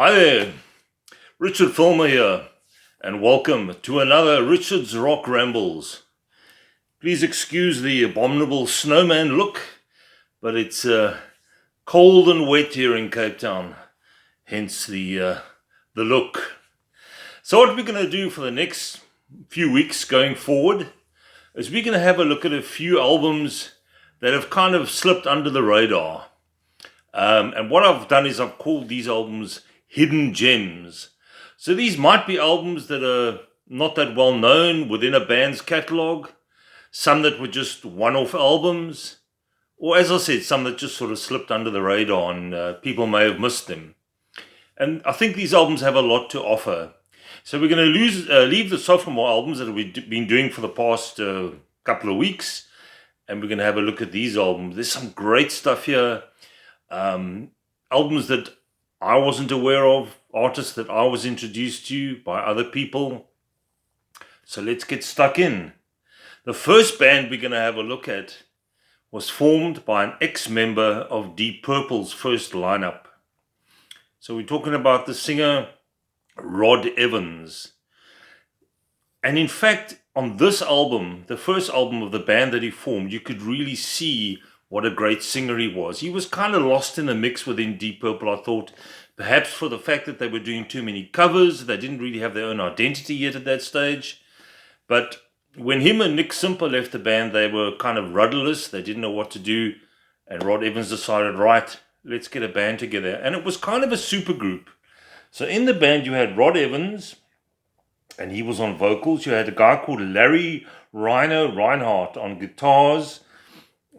Hi there, Richard Fulmer here, and welcome to another Richard's Rock Rambles. Please excuse the abominable snowman look, but it's cold and wet here in Cape Town, hence the look. So what we're going to do for the next few weeks going forward is we're going to have a look at a few albums that have kind of slipped under the radar. And what I've done is I've called these albums hidden gems. So these might be albums that are not that well known within a band's catalogue, some that were just one-off albums, or as I said, some that just sort of slipped under the radar and people may have missed them. And I think these albums have a lot to offer. So we're going to leave the sophomore albums that we've been doing for the past couple of weeks, and we're going to have a look at these albums. There's some great stuff here. Albums that I wasn't aware of, artists that I was introduced to by other people. So let's get stuck in. The first band we're going to have a look at was formed by an ex-member of Deep Purple's first lineup. So we're talking about the singer Rod Evans. And in fact, on this album, the first album of the band that he formed, you could really see what a great singer he was. He was kind of lost in the mix within Deep Purple, I thought. Perhaps for the fact that they were doing too many covers. They didn't really have their own identity yet at that stage. But when him and Nick Simper left the band, they were kind of rudderless. They didn't know what to do. And Rod Evans decided, right, let's get a band together. And it was kind of a super group. So in the band, you had Rod Evans, and he was on vocals. You had a guy called Larry Rhino Reinhardt on guitars.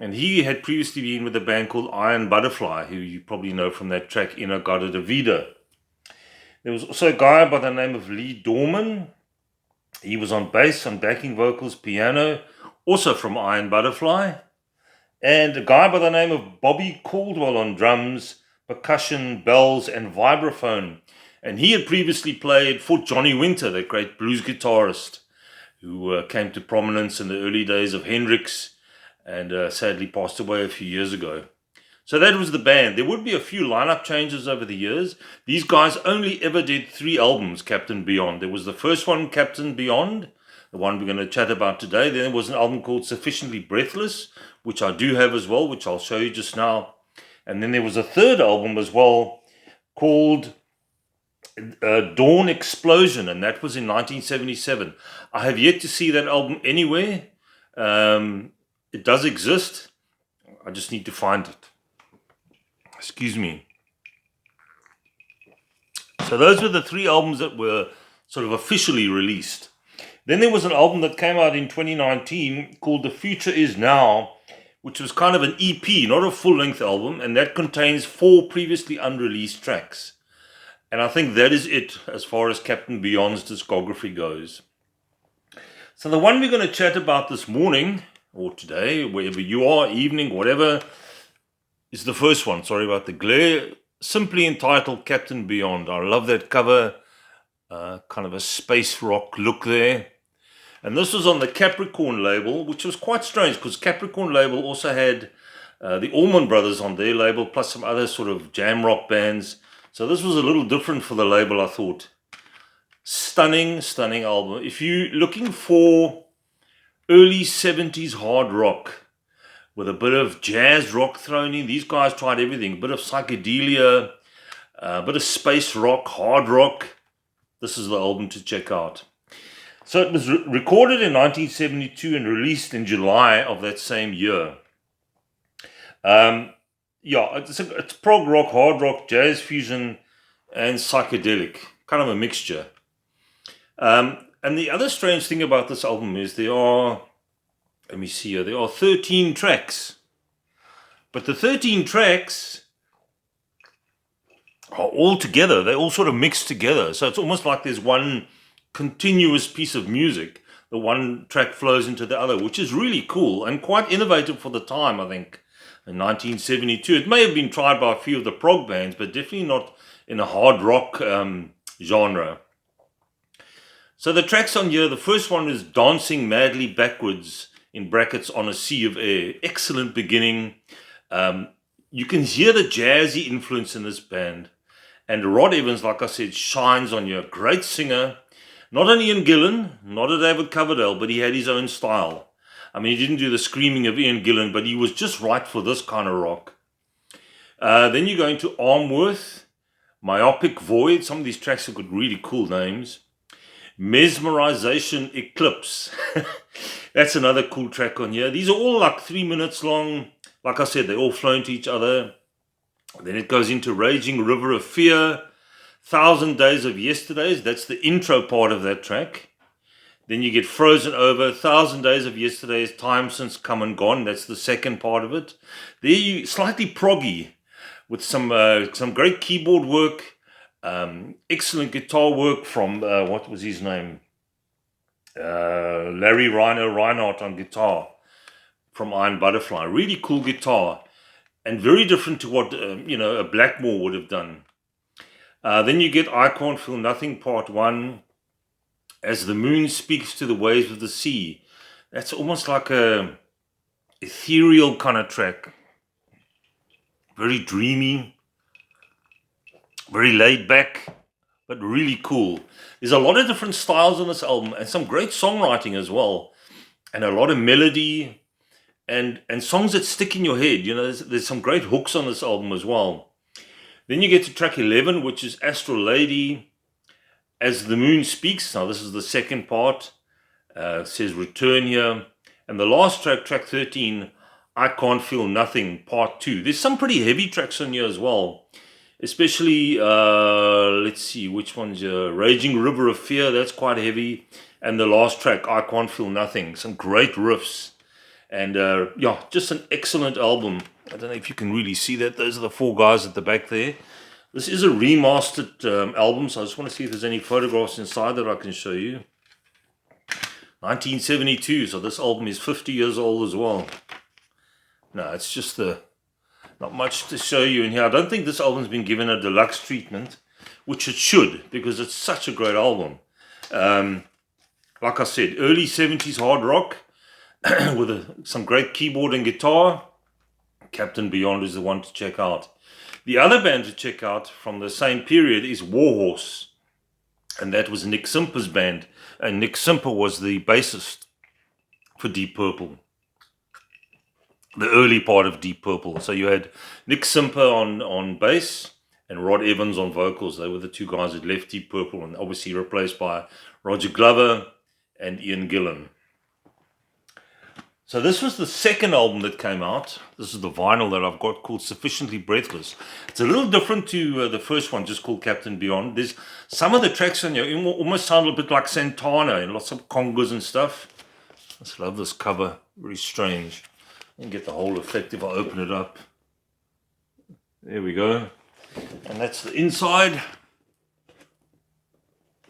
And he had previously been with a band called Iron Butterfly, who you probably know from that track Inagada de Vida. There was also a guy by the name of Lee Dorman. He was on bass, on backing vocals, piano, also from Iron Butterfly. And a guy by the name of Bobby Caldwell on drums, percussion, bells, and vibraphone. And he had previously played for Johnny Winter, the great blues guitarist, who came to prominence in the early days of Hendrix, and sadly passed away a few years ago. So that was the band. There would be a few lineup changes over the years. These guys only ever did 3 albums, Captain Beyond. There was the first one, Captain Beyond, the one we're going to chat about today. Then there was an album called Sufficiently Breathless, which I do have as well, which I'll show you just now. And then there was a third album as well called Dawn Explosion, and that was in 1977. I have yet to see that album anywhere. It does exist. I just need to find it. Excuse me. So those were the 3 albums that were sort of officially released. Then there was an album that came out in 2019 called The Future Is Now, which was kind of an EP, not a full-length album, and that contains 4 previously unreleased tracks. And I think that is it as far as Captain Beyond's discography goes. So the one we're going to chat about this morning, or today, wherever you are, evening, whatever, is the first one. Sorry about the glare. Simply entitled Captain Beyond. I love that cover. Kind of a space rock look there. And this was on the Capricorn label, which was quite strange because Capricorn label also had the Allman Brothers on their label, plus some other sort of jam rock bands. So this was a little different for the label, I thought. Stunning, stunning album. If you're looking for early 70s hard rock with a bit of jazz rock thrown in, these guys tried everything. A bit of psychedelia, a bit of space rock, hard rock. This is the album to check out. So it was recorded in 1972 and released in July of that same year. It's prog rock, hard rock, jazz fusion, and psychedelic. Kind of a mixture. And the other strange thing about this album is there are 13 tracks. But the 13 tracks are all together. They all sort of mix together. So it's almost like there's one continuous piece of music. The one track flows into the other, which is really cool and quite innovative for the time, I think, in 1972. It may have been tried by a few of the prog bands, but definitely not in a hard rock genre. So the tracks on here, the first one is Dancing Madly Backwards, in brackets, on a Sea of Air. Excellent beginning. You can hear the jazzy influence in this band. And Rod Evans, like I said, shines on you. Great singer. Not an Ian Gillan, not a David Coverdale, but he had his own style. I mean, he didn't do the screaming of Ian Gillan, but he was just right for this kind of rock. Then you go into Armworth, Myopic Void. Some of these tracks have got really cool names. Mesmerization Eclipse. That's another cool track on here. These are all like 3 minutes long. Like I said, they all flow into each other. Then it goes into Raging River of Fear, 1,000 Days of Yesterdays. That's the intro part of that track. Then you get Frozen Over, 1,000 Days of Yesterdays, Time Since Come and Gone. That's the second part of it. There you slightly proggy with some great keyboard work, excellent guitar work from what was his name? Larry Reinhardt on guitar from Iron Butterfly. Really cool guitar. And very different to what, a Blackmore would have done. Then you get I Can't Feel Nothing, Part 1. As the Moon Speaks to the Waves of the Sea. That's almost like a ethereal kind of track. Very dreamy. Very laid back. But really cool. There's a lot of different styles on this album. And some great songwriting as well. And a lot of melody. And songs that stick in your head. There's some great hooks on this album as well. Then you get to track 11, which is Astral Lady. As the Moon Speaks. Now this is the second part. It says Return here. And the last track, track 13, I Can't Feel Nothing, Part 2. There's some pretty heavy tracks on here as well. Especially, let's see, which one's Raging River of Fear. That's quite heavy. And the last track, I Can't Feel Nothing. Some great riffs. And just an excellent album. I don't know if you can really see that. Those are the four guys at the back there. This is a remastered album, so I just want to see if there's any photographs inside that I can show you. 1972, so this album is 50 years old as well. No, it's just not much to show you in here. I don't think this album's been given a deluxe treatment, which it should, because it's such a great album. Like I said, early 70s hard rock. With some great keyboard and guitar. Captain Beyond is the one to check out. The other band to check out from the same period is Warhorse. And that was Nick Simper's band. And Nick Simper was the bassist for Deep Purple. The early part of Deep Purple. So you had Nick Simper on bass and Rod Evans on vocals. They were the two guys that left Deep Purple and obviously replaced by Roger Glover and Ian Gillan. So this was the second album that came out. This is the vinyl that I've got called Sufficiently Breathless. It's a little different to the first one, just called Captain Beyond. There's some of the tracks on here almost sound a bit like Santana and lots of congas and stuff. I just love this cover. Very strange. You can get the whole effect if I open it up. There we go. And that's the inside.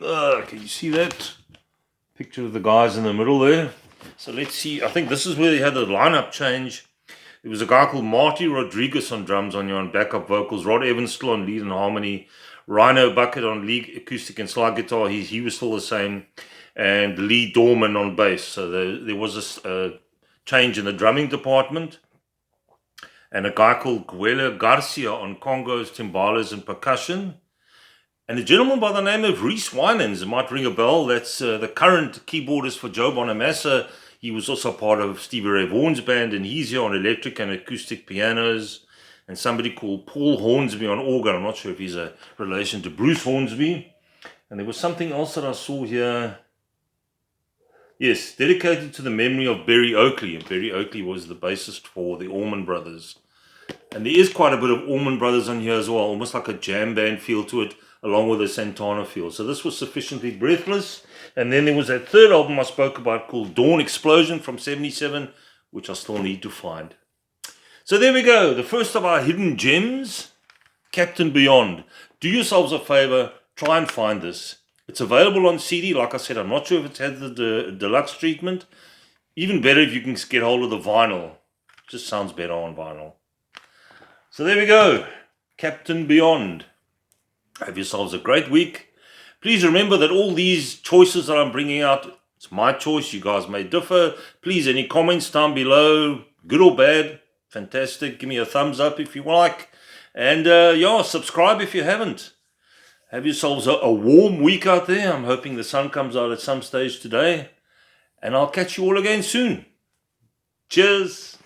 Can you see that? Picture of the guys in the middle there. So let's see. I think this is where they had the lineup change. There was a guy called Marty Rodriguez on drums on here on backup vocals. Rod Evans still on lead and harmony. Rhino Bucket on lead acoustic and slide guitar. He was still the same. And Lee Dorman on bass. So there was a change in the drumming department. And a guy called Guela Garcia on congos, timbales, and percussion. And a gentleman by the name of Reese Winans, it might ring a bell. That's the current keyboardist for Joe Bonamassa. He was also part of Stevie Ray Vaughan's band, and he's here on electric and acoustic pianos. And somebody called Paul Hornsby on organ. I'm not sure if he's a relation to Bruce Hornsby. And there was something else that I saw here. Yes, dedicated to the memory of Berry Oakley. And Berry Oakley was the bassist for the Allman Brothers. And there is quite a bit of Allman Brothers on here as well, almost like a jam band feel to it, along with a Santana feel. So this was Sufficiently Breathless. And then there was that third album I spoke about called Dawn Explosion from 77, which I still need to find. So there we go. The first of our hidden gems, Captain Beyond. Do yourselves a favor, try and find this. It's available on CD. Like I said, I'm not sure if it's had the deluxe treatment. Even better if you can get hold of the vinyl. Just sounds better on vinyl. So there we go. Captain Beyond. Have yourselves a great week. Please remember that all these choices that I'm bringing out, it's my choice. You guys may differ. Please, any comments down below, good or bad, fantastic. Give me a thumbs up if you like. And subscribe if you haven't. Have yourselves a warm week out there. I'm hoping the sun comes out at some stage today. And I'll catch you all again soon. Cheers.